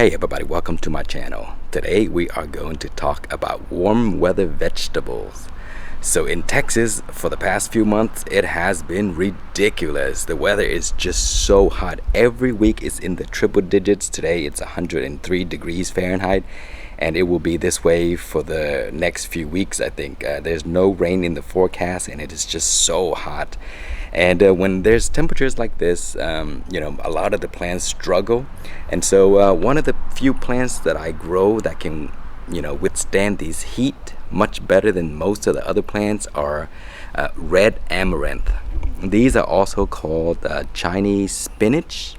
Hey everybody, welcome to my channel. Today we are going to talk about warm weather vegetables. So in Texas, for the past few months, it has been ridiculous. The weather is just so hot. Every week it's in the triple digits. Today it's 103 degrees Fahrenheit, and it will be this way for the next few weeks, I think. There's no rain in the forecast, and it is just so hot. And when there's temperatures like this, a lot of the plants struggle. And so one of the few plants that I grow that can, withstand these heat much better than most of the other plants are red amaranth. These are also called Chinese spinach.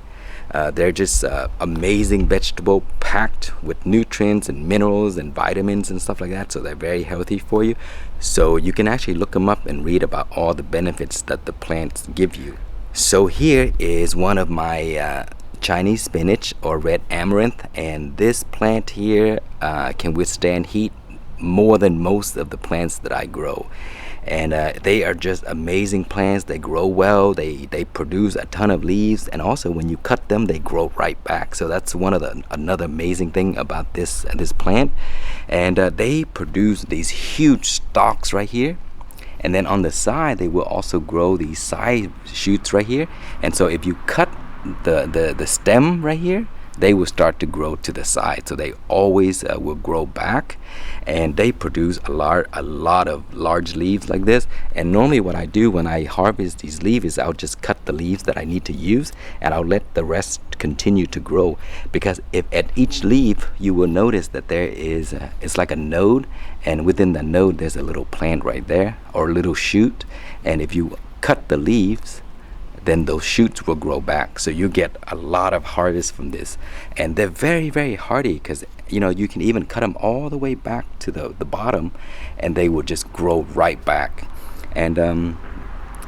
They're just amazing vegetable packed with nutrients and minerals and vitamins and stuff like that, so they're very healthy for you. So you can actually look them up and read about all the benefits that the plants give you. So here is one of my Chinese spinach or red amaranth, and this plant here can withstand heat more than most of the plants that I grow. And they are just amazing plants. They grow well, they produce a ton of leaves, and also when you cut them they grow right back. So that's one of another amazing thing about this plant. And they produce these huge stalks right here, and then on the side they will also grow these side shoots right here. And so if you cut the stem right here, they will start to grow to the side, so they always will grow back, and they produce a lot of large leaves like this. And normally what I do when I harvest these leaves is I'll just cut the leaves that I need to use, and I'll let the rest continue to grow, because if at each leaf you will notice that there is it's like a node, and within the node there's a little plant right there, or a little shoot. And if you cut the leaves, then those shoots will grow back, so you get a lot of harvest from this. And they're very, very hardy, because you can even cut them all the way back to the bottom, and they will just grow right back. And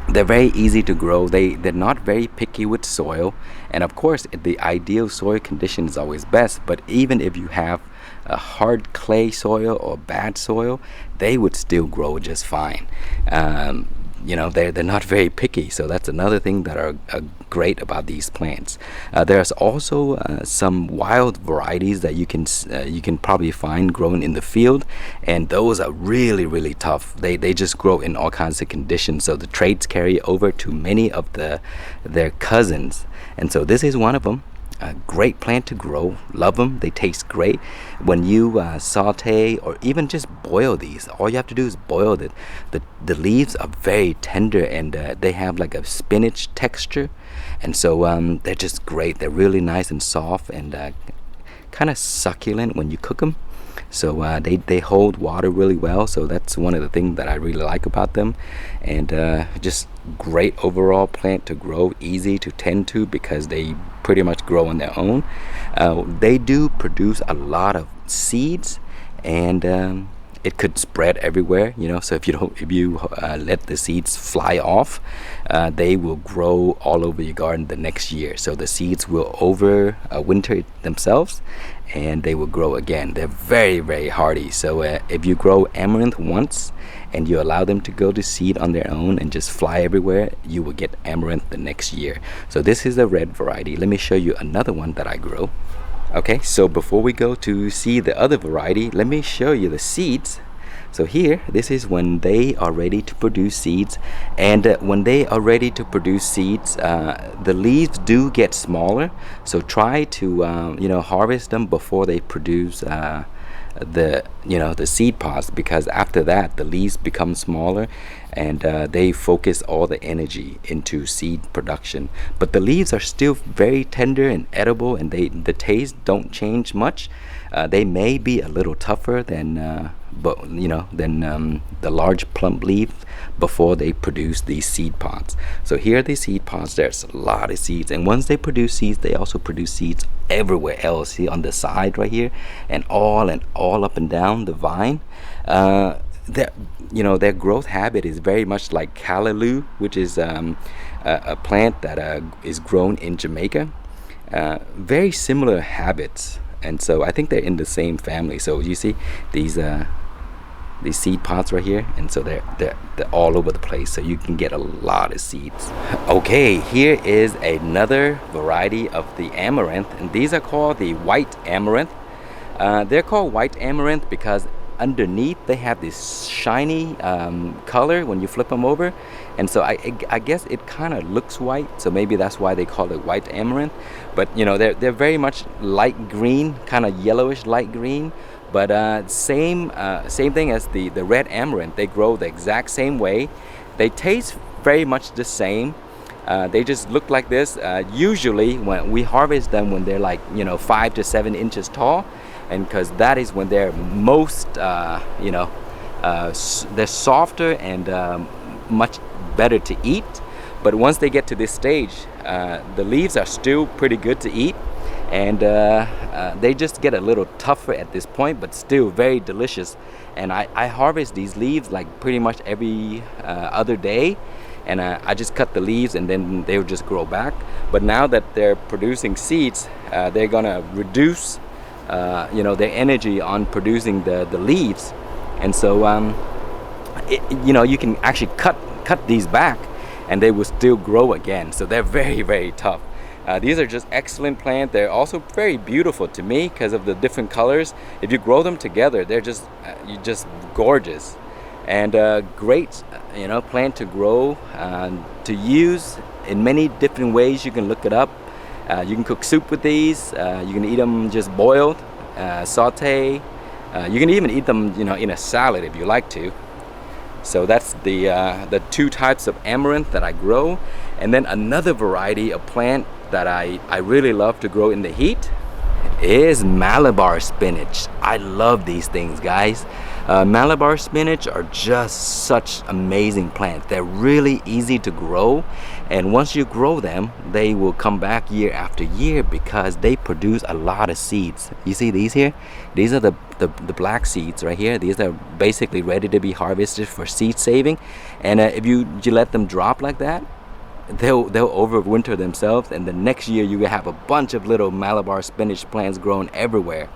they're very easy to grow. They're not very picky with soil, and of course the ideal soil condition is always best. But even if you have a hard clay soil or bad soil, they would still grow just fine. They're not very picky, so that's another thing that are great about these plants. There's also some wild varieties that you can probably find growing in the field, and those are really, really tough. They just grow in all kinds of conditions, so the traits carry over to many of their cousins. And so this is one of them. A great plant to grow. Love them. They taste great. When you saute or even just boil these, all you have to do is boil it. The leaves are very tender, and they have like a spinach texture, and so they're just great. They're really nice and soft, and kind of succulent when you cook them. So they hold water really well, so that's one of the things that I really like about them. And just great overall plant to grow, easy to tend to, because they pretty much grow on their own. They do produce a lot of seeds, and it could spread everywhere, so if you let the seeds fly off, they will grow all over your garden the next year. So the seeds will overwinter themselves, and they will grow again. They're very, very hardy. So if you grow amaranth once and you allow them to go to seed on their own and just fly everywhere, you will get amaranth the next year. So this is a red variety. Let me show you another one that I grow. Okay, so before we go to see the other variety, let me show you the seeds. So here, this is when they are ready to produce seeds. And when they are ready to produce seeds, the leaves do get smaller. So try to harvest them before they produce the seed pods, because after that the leaves become smaller, and they focus all the energy into seed production. But the leaves are still very tender and edible, and the taste don't change much. They may be a little tougher than the large plump leaf before they produce these seed pods. So here are the seed pods. There's a lot of seeds, and once they produce seeds, they also produce seeds everywhere else. See, on the side right here, and all up and down the vine. Their growth habit is very much like callaloo, which is a plant that is grown in Jamaica. Very similar habits, and so I think they're in the same family. So you see these these seed pods right here, and so they're all over the place, so you can get a lot of seeds. Okay, here is another variety of the amaranth, and these are called the white amaranth. They're called white amaranth because underneath they have this shiny color when you flip them over, and so I guess it kind of looks white, so maybe that's why they call it white amaranth. But you know, they're very much light green, kind of yellowish light green. But same thing as the red amaranth. They grow the exact same way. They taste very much the same. They just look like this. Usually when we harvest them when they're like, you know, 5 to 7 inches tall, and because that is when they're most they're softer and much better to eat. But once they get to this stage, the leaves are still pretty good to eat, and they just get a little tougher at this point, but still very delicious. And I harvest these leaves like pretty much every other day, and I just cut the leaves and then they'll just grow back. But now that they're producing seeds, they're gonna reduce their energy on producing the leaves, and so you can actually cut these back and they will still grow again. So they're very, very tough. These are just excellent plants. They're also very beautiful to me because of the different colors. If you grow them together, they're just gorgeous, and great plant to grow, to use in many different ways. You can look it up. You can cook soup with these. You can eat them just boiled, saute. You can even eat them in a salad if you like to. So that's the two types of amaranth that I grow. And then another variety of plant that I really love to grow in the heat is Malabar spinach. I love these things, guys. Malabar spinach are just such amazing plants. They're really easy to grow, and once you grow them, they will come back year after year because they produce a lot of seeds. You see these here? These are the black seeds right here. These are basically ready to be harvested for seed saving, and if you let them drop like that, they'll overwinter themselves, and the next year you will have a bunch of little Malabar spinach plants growing everywhere.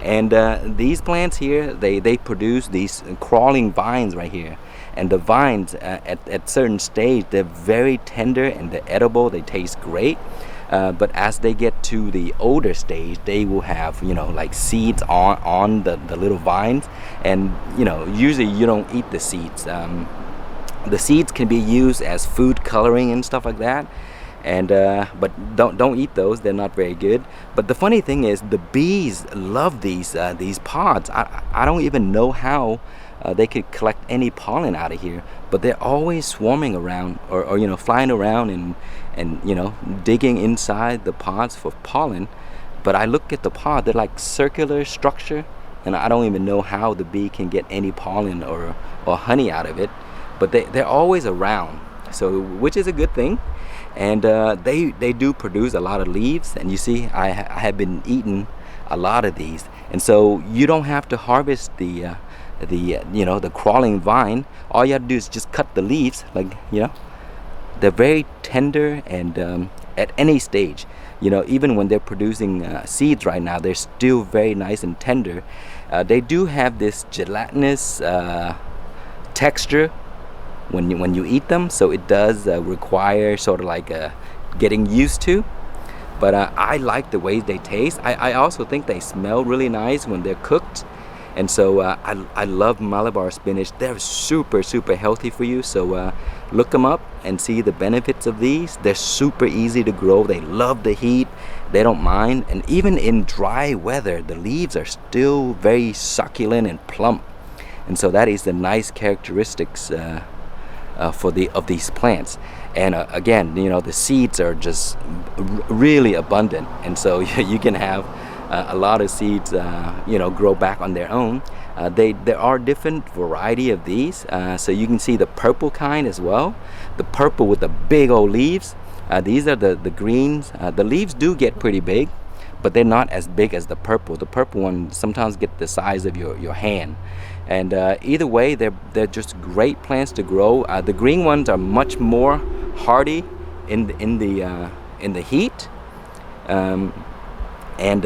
And these plants here, they produce these crawling vines right here, and the vines at certain stage, they're very tender and they're edible. They taste great, but as they get to the older stage, they will have like seeds on the little vines, and usually you don't eat the seeds. The seeds can be used as food coloring and stuff like that, and but don't eat those. They're not very good. But the funny thing is, the bees love these pods. I don't even know how they could collect any pollen out of here, but they're always swarming around or flying around and digging inside the pods for pollen. But I look at the pod, they're like circular structure, and I don't even know how the bee can get any pollen or honey out of it. But they're always around, so which is a good thing. And they do produce a lot of leaves, and you see I have been eating a lot of these, and so you don't have to harvest the crawling vine. All you have to do is just cut the leaves, they're very tender, and at any stage, even when they're producing seeds right now, they're still very nice and tender. They do have this gelatinous texture when you eat them, so it does require sort of like getting used to, but I like the way they taste. I also think they smell really nice when they're cooked, and so I love Malabar spinach. They're super healthy for you, so look them up and see the benefits of these. They're super easy to grow. They love the heat. They don't mind, and even in dry weather, the leaves are still very succulent and plump, and so that is the nice characteristics of these plants. And again, the seeds are just really abundant, and so you can have a lot of seeds grow back on their own. There are different variety of these, so you can see the purple kind as well, the purple with the big old leaves. These are the greens. The leaves do get pretty big, but they're not as big as the purple. The purple ones sometimes get the size of your hand. And either way, they're just great plants to grow. The green ones are much more hardy in the heat, and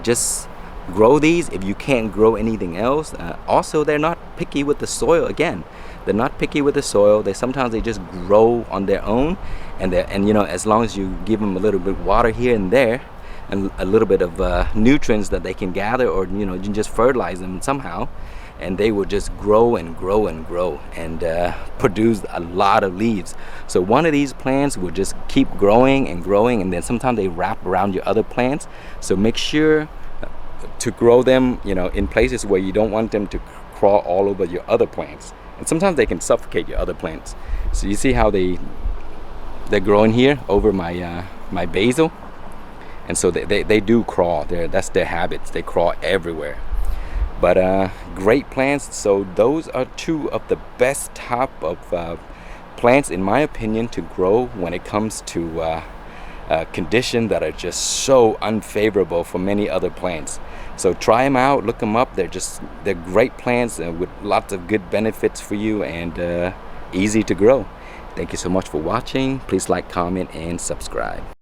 just grow these if you can't grow anything else. Also, they're not picky with the soil. Again, they're not picky with the soil. Sometimes they just grow on their own, and as long as you give them a little bit of water here and there, and a little bit of nutrients that they can gather, or you can just fertilize them somehow, and they will just grow and grow and grow and produce a lot of leaves. So one of these plants will just keep growing and growing, and then sometimes they wrap around your other plants. So make sure to grow them in places where you don't want them to crawl all over your other plants, and sometimes they can suffocate your other plants. So you see how they're growing here over my my basil, and so they do crawl. That's their habits. They crawl everywhere. But great plants. So those are two of the best type of plants, in my opinion, to grow when it comes to conditions that are just so unfavorable for many other plants. So try them out, look them up. They're great plants with lots of good benefits for you, and easy to grow. Thank you so much for watching. Please like, comment, and subscribe.